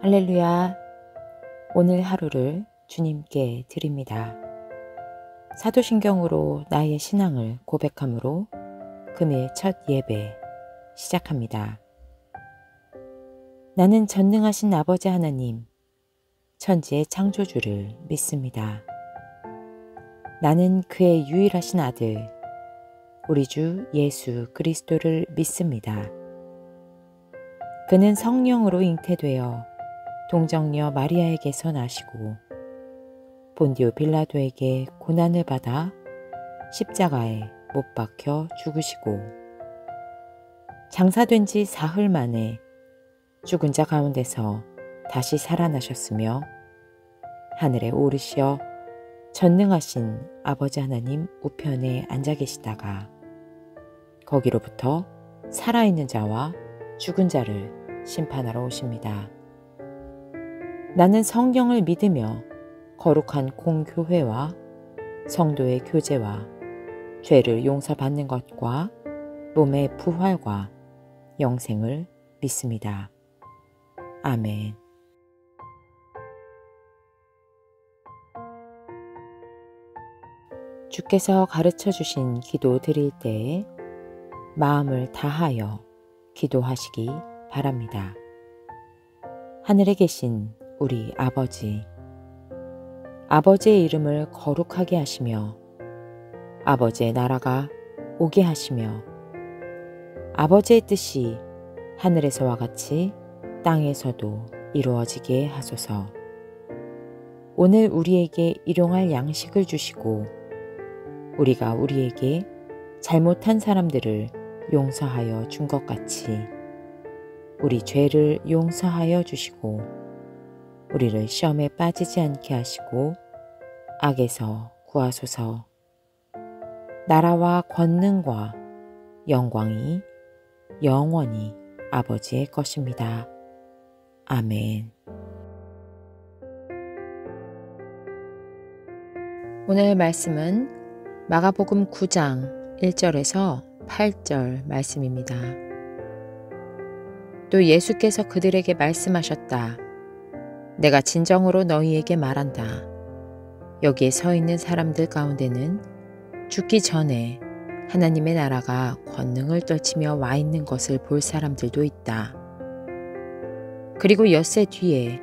할렐루야. 오늘 하루를 주님께 드립니다. 사도신경으로 나의 신앙을 고백함으로 금일 첫 예배 시작합니다. 나는 전능하신 아버지 하나님, 천지의 창조주를 믿습니다. 나는 그의 유일하신 아들, 우리 주 예수 그리스도를 믿습니다. 그는 성령으로 잉태되어 동정녀 마리아에게서 나시고 본디오 빌라도에게 고난을 받아 십자가에 못 박혀 죽으시고 장사된 지 사흘 만에 죽은 자 가운데서 다시 살아나셨으며 하늘에 오르시어 전능하신 아버지 하나님 우편에 앉아 계시다가 거기로부터 살아있는 자와 죽은 자를 심판하러 오십니다. 나는 성경을 믿으며 거룩한 공교회와 성도의 교제와 죄를 용서받는 것과 몸의 부활과 영생을 믿습니다. 아멘. 주께서 가르쳐 주신 기도 드릴 때에 마음을 다하여 기도하시기 바랍니다. 하늘에 계신 우리 아버지, 아버지의 이름을 거룩하게 하시며 아버지의 나라가 오게 하시며 아버지의 뜻이 하늘에서와 같이 땅에서도 이루어지게 하소서. 오늘 우리에게 일용할 양식을 주시고 우리가 우리에게 잘못한 사람들을 용서하여 준 것 같이 우리 죄를 용서하여 주시고 우리를 시험에 빠지지 않게 하시고 악에서 구하소서. 나라와 권능과 영광이 영원히 아버지의 것입니다. 아멘. 오늘 말씀은 마가복음 9장 1절에서 8절 말씀입니다. 또 예수께서 그들에게 말씀하셨다. 내가 진정으로 너희에게 말한다. 여기에 서 있는 사람들 가운데는 죽기 전에 하나님의 나라가 권능을 떨치며 와 있는 것을 볼 사람들도 있다. 그리고 엿새 뒤에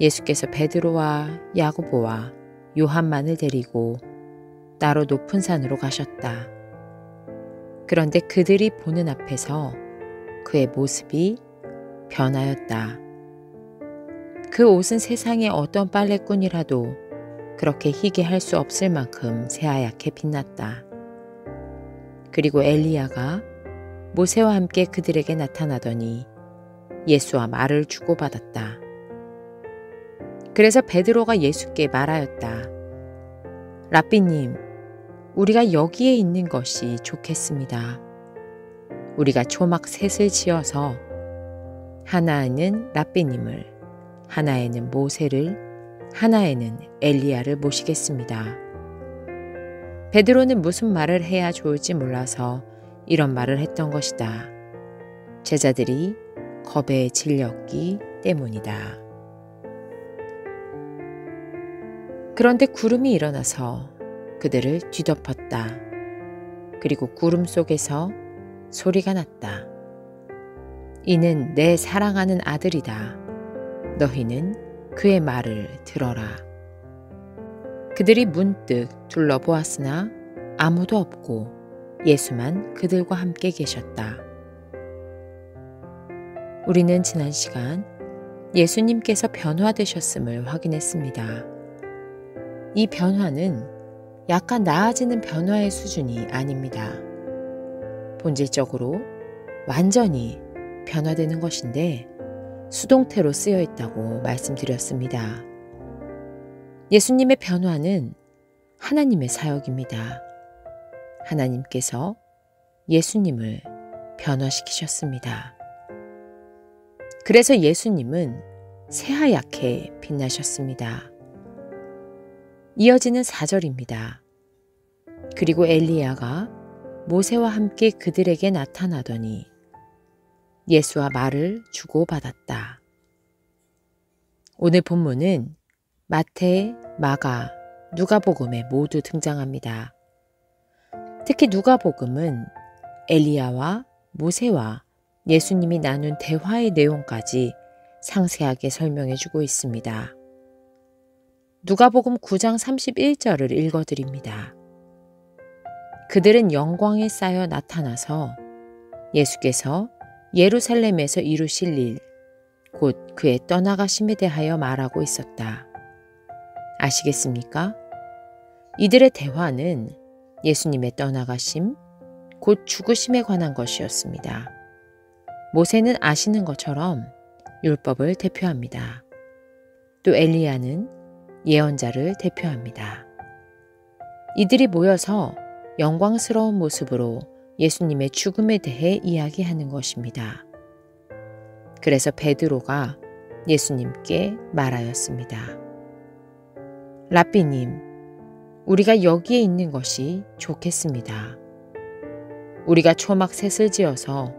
예수께서 베드로와 야고보와 요한만을 데리고 따로 높은 산으로 가셨다. 그런데 그들이 보는 앞에서 그의 모습이 변하였다. 그 옷은 세상의 어떤 빨래꾼이라도 그렇게 희게 할 수 없을 만큼 새하얗게 빛났다. 그리고 엘리야가 모세와 함께 그들에게 나타나더니 예수와 말을 주고받았다. 그래서 베드로가 예수께 말하였다. 랍비님, 우리가 여기에 있는 것이 좋겠습니다. 우리가 초막 셋을 지어서 하나에는 랍비님을, 하나에는 모세를, 하나에는 엘리야를 모시겠습니다. 베드로는 무슨 말을 해야 좋을지 몰라서 이런 말을 했던 것이다. 제자들이 겁에 질렸기 때문이다. 그런데 구름이 일어나서 그들을 뒤덮었다. 그리고 구름 속에서 소리가 났다. 이는 내 사랑하는 아들이다. 너희는 그의 말을 들어라. 그들이 문득 둘러보았으나 아무도 없고 예수만 그들과 함께 계셨다. 우리는 지난 시간 예수님께서 변화되셨음을 확인했습니다. 이 변화는 약간 나아지는 변화의 수준이 아닙니다. 본질적으로 완전히 변화되는 것인데 수동태로 쓰여 있다고 말씀드렸습니다. 예수님의 변화는 하나님의 사역입니다. 하나님께서 예수님을 변화시키셨습니다. 그래서 예수님은 새하얗게 빛나셨습니다. 이어지는 4절입니다. 그리고 엘리야가 모세와 함께 그들에게 나타나더니 예수와 말을 주고받았다. 오늘 본문은 마태, 마가, 누가복음에 모두 등장합니다. 특히 누가복음은 엘리야와 모세와 예수님이 나눈 대화의 내용까지 상세하게 설명해주고 있습니다. 누가복음 9장 31절을 읽어드립니다. 그들은 영광에 쌓여 나타나서 예수께서 예루살렘에서 이루실 일, 곧 그의 떠나가심에 대하여 말하고 있었다. 아시겠습니까? 이들의 대화는 예수님의 떠나가심, 곧 죽으심에 관한 것이었습니다. 모세는 아시는 것처럼 율법을 대표합니다. 또 엘리야는 예언자를 대표합니다. 이들이 모여서 영광스러운 모습으로 예수님의 죽음에 대해 이야기하는 것입니다. 그래서 베드로가 예수님께 말하였습니다. 랍비님, 우리가 여기에 있는 것이 좋겠습니다. 우리가 초막 셋을 지어서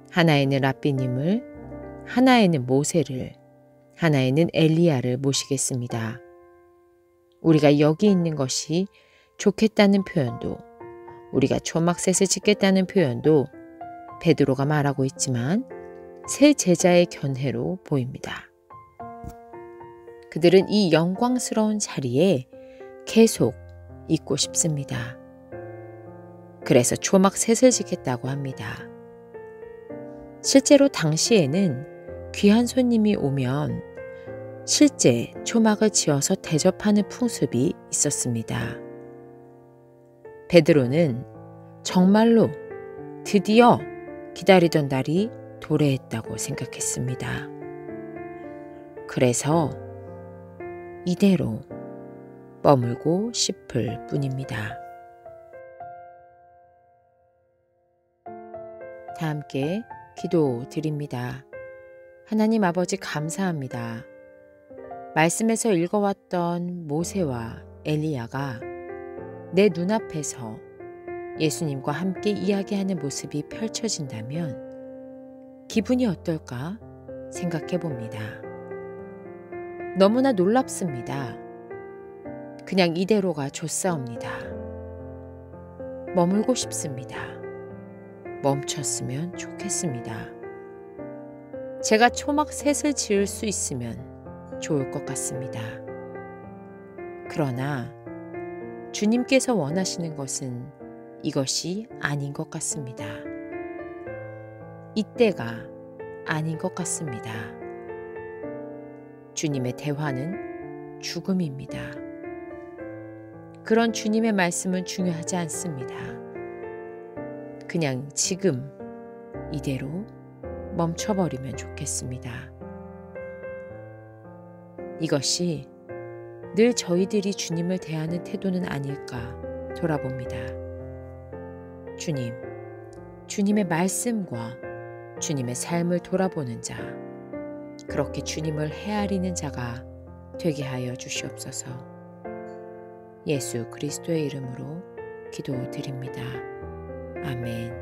하나에는 랍비님을, 하나에는 모세를, 하나에는 엘리야를 모시겠습니다. 우리가 여기 있는 것이 좋겠다는 표현도, 우리가 초막 셋을 짓겠다는 표현도 베드로가 말하고 있지만 세 제자의 견해로 보입니다. 그들은 이 영광스러운 자리에 계속 있고 싶습니다. 그래서 초막 셋을 짓겠다고 합니다. 실제로 당시에는 귀한 손님이 오면 실제 초막을 지어서 대접하는 풍습이 있었습니다. 베드로는 정말로 드디어 기다리던 날이 도래했다고 생각했습니다. 그래서 이대로 머물고 싶을 뿐입니다. 다 함께 기도드립니다. 하나님 아버지 감사합니다. 말씀에서 읽어왔던 모세와 엘리야가 내 눈앞에서 예수님과 함께 이야기하는 모습이 펼쳐진다면 기분이 어떨까 생각해 봅니다. 너무나 놀랍습니다. 그냥 이대로가 좋사옵니다. 머물고 싶습니다. 멈췄으면 좋겠습니다. 제가 초막 셋을 지을 수 있으면 좋을 것 같습니다. 그러나 주님께서 원하시는 것은 이것이 아닌 것 같습니다. 이때가 아닌 것 같습니다. 주님의 대화는 죽음입니다. 그런 주님의 말씀은 중요하지 않습니다. 그냥 지금 이대로 멈춰버리면 좋겠습니다. 이것이 늘 저희들이 주님을 대하는 태도는 아닐까 돌아봅니다. 주님, 주님의 말씀과 주님의 삶을 돌아보는 자, 그렇게 주님을 헤아리는 자가 되게 하여 주시옵소서. 예수 그리스도의 이름으로 기도드립니다. 아멘.